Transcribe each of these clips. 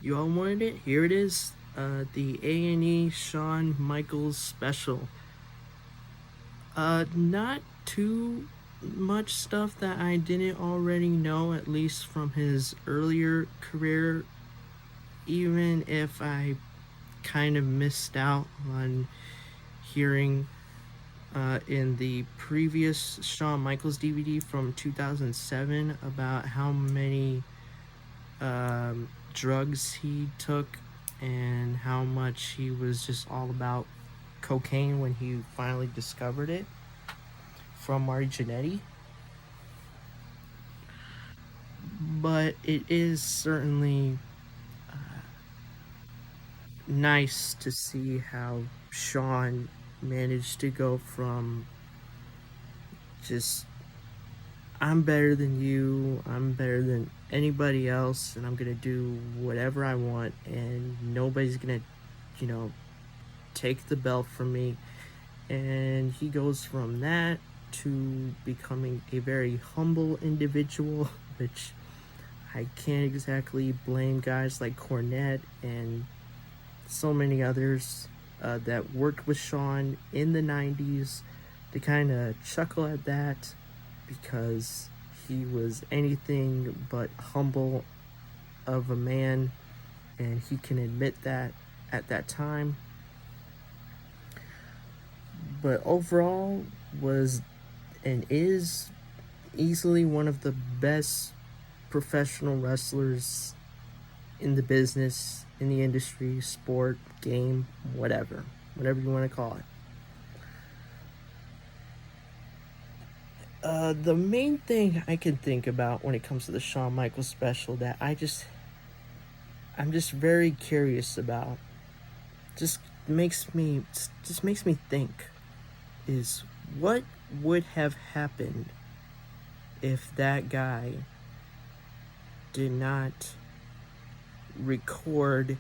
You all wanted it? Here it is. The A&E Shawn Michaels special. Not too much stuff that I didn't already know, at least from his earlier career, even if I kind of missed out on hearing in the previous Shawn Michaels DVD from 2007 about how many drugs he took and how much he was just all about cocaine when he finally discovered it from Marty Jannetty. But it is certainly nice to see how Shawn managed to go from just I'm better than you, I'm better than anybody else, and I'm gonna do whatever I want, and nobody's gonna, you know, take the belt from me. And he goes from that to becoming a very humble individual, which I can't exactly blame guys like Cornette and so many others that worked with Shawn in the 90s to kind of chuckle at that, because he was anything but humble of a man, and he can admit that at that time. But overall was and is easily one of the best professional wrestlers in the business, in the industry, sport, game, whatever you want to call it. The main thing I can think about when it comes to the Shawn Michaels special that I'm just very curious about, just makes me think, is what would have happened if that guy did not record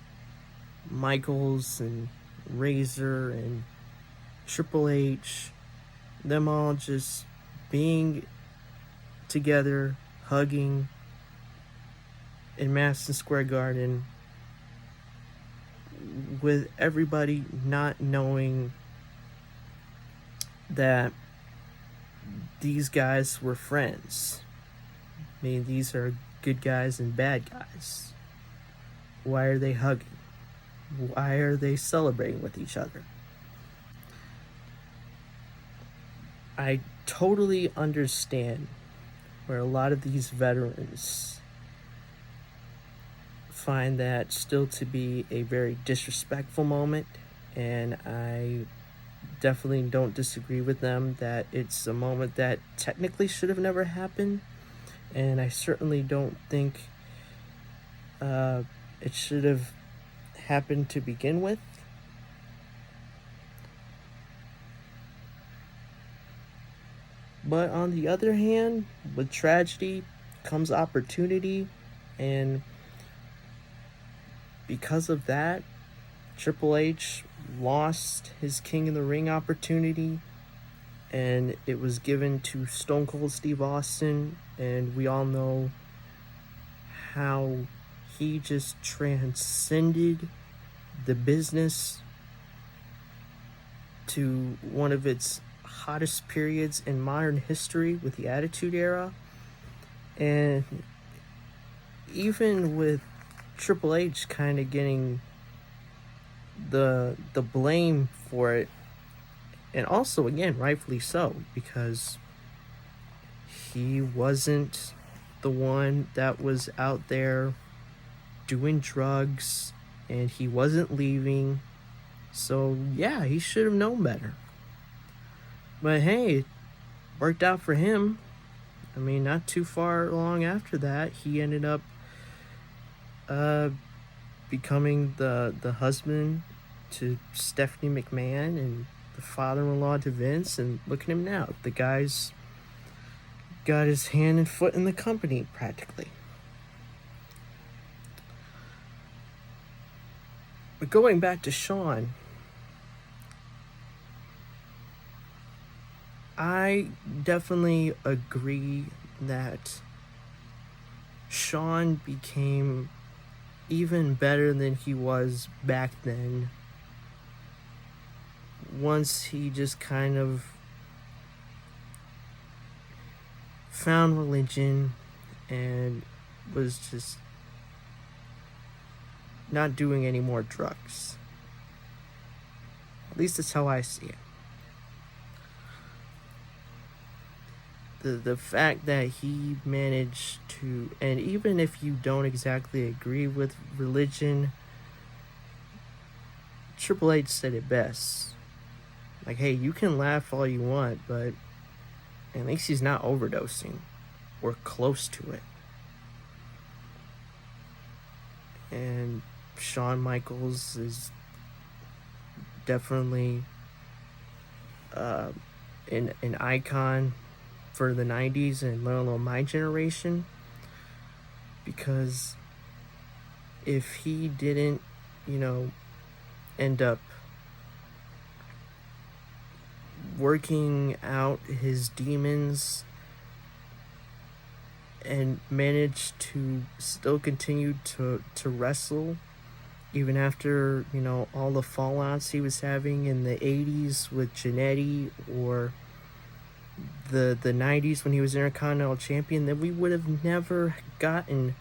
Michaels and Razor and Triple H, them all just being together, hugging in Madison Square Garden, with everybody not knowing that these guys were friends. I mean, these are good guys and bad guys. Why are they hugging? Why are they celebrating with each other? I totally understand where a lot of these veterans find that still to be a very disrespectful moment, and I definitely don't disagree with them that it's a moment that technically should have never happened, and I certainly don't think it should have happened to begin with. But on the other hand, with tragedy comes opportunity, and because of that, Triple H lost his King in the Ring opportunity, and it was given to Stone Cold Steve Austin, and we all know how he just transcended the business to one of its hottest periods in modern history with the Attitude Era. And even with Triple H kind of getting the blame for it, and also again rightfully so, because he wasn't the one that was out there doing drugs, and he wasn't leaving, so yeah, he should have known better. But hey, it worked out for him. I mean, not too far long after that, he ended up becoming the husband to Stephanie McMahon and the father-in-law to Vince, and look at him now. The guy's got his hand and foot in the company practically. But going back to Shawn, I definitely agree that Shawn became even better than he was back then once he just kind of found religion and was just not doing any more drugs. At least that's how I see it. The fact that he managed to, and even if you don't exactly agree with religion, Triple H said it best. Like, hey, you can laugh all you want, but at least he's not overdosing or close to it. And Shawn Michaels is definitely an icon for the 90s and let alone my generation, because if he didn't, end up working out his demons and managed to still continue to wrestle even after, all the fallouts he was having in the 80s with Jannetty, or the 90s when he was Intercontinental Champion, then we would have never gotten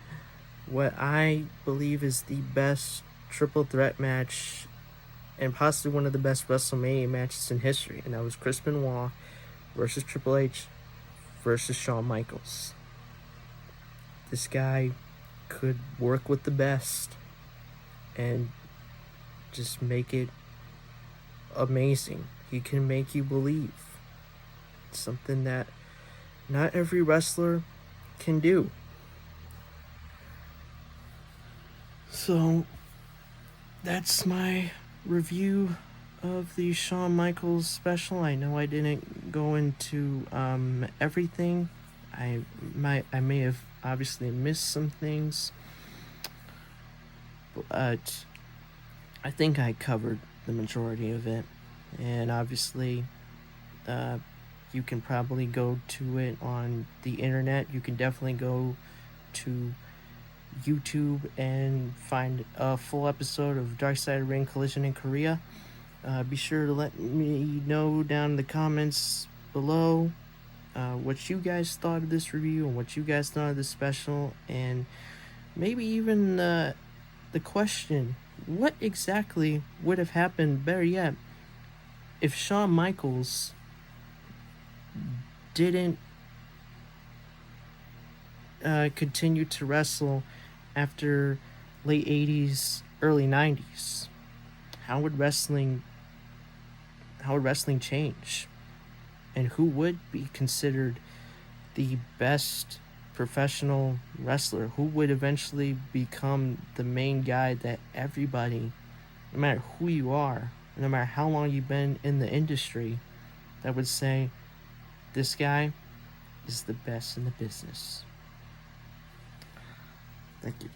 what I believe is the best triple threat match and possibly one of the best WrestleMania matches in history, and that was Chris Benoit versus Triple H versus Shawn Michaels. This guy could work with the best and just make it amazing. He can make you believe. It's something that not every wrestler can do. So that's my review of the Shawn Michaels special. I know I didn't go into everything. I may have obviously missed some things, but I think I covered the majority of it. And obviously, you can probably go to it on the internet. You can definitely go to YouTube and find a full episode of Dark Side of Ring Collision in Korea. Be sure to let me know down in the comments below what you guys thought of this review and what you guys thought of this special, and maybe even the question, what exactly would have happened, better yet, if Shawn Michaels didn't continue to wrestle after late 80s, early 90s? How would wrestling change? And who would be considered the best professional wrestler? Who would eventually become the main guy that everybody, no matter who you are, no matter how long you've been in the industry, that would say, this guy is the best in the business? Thank you.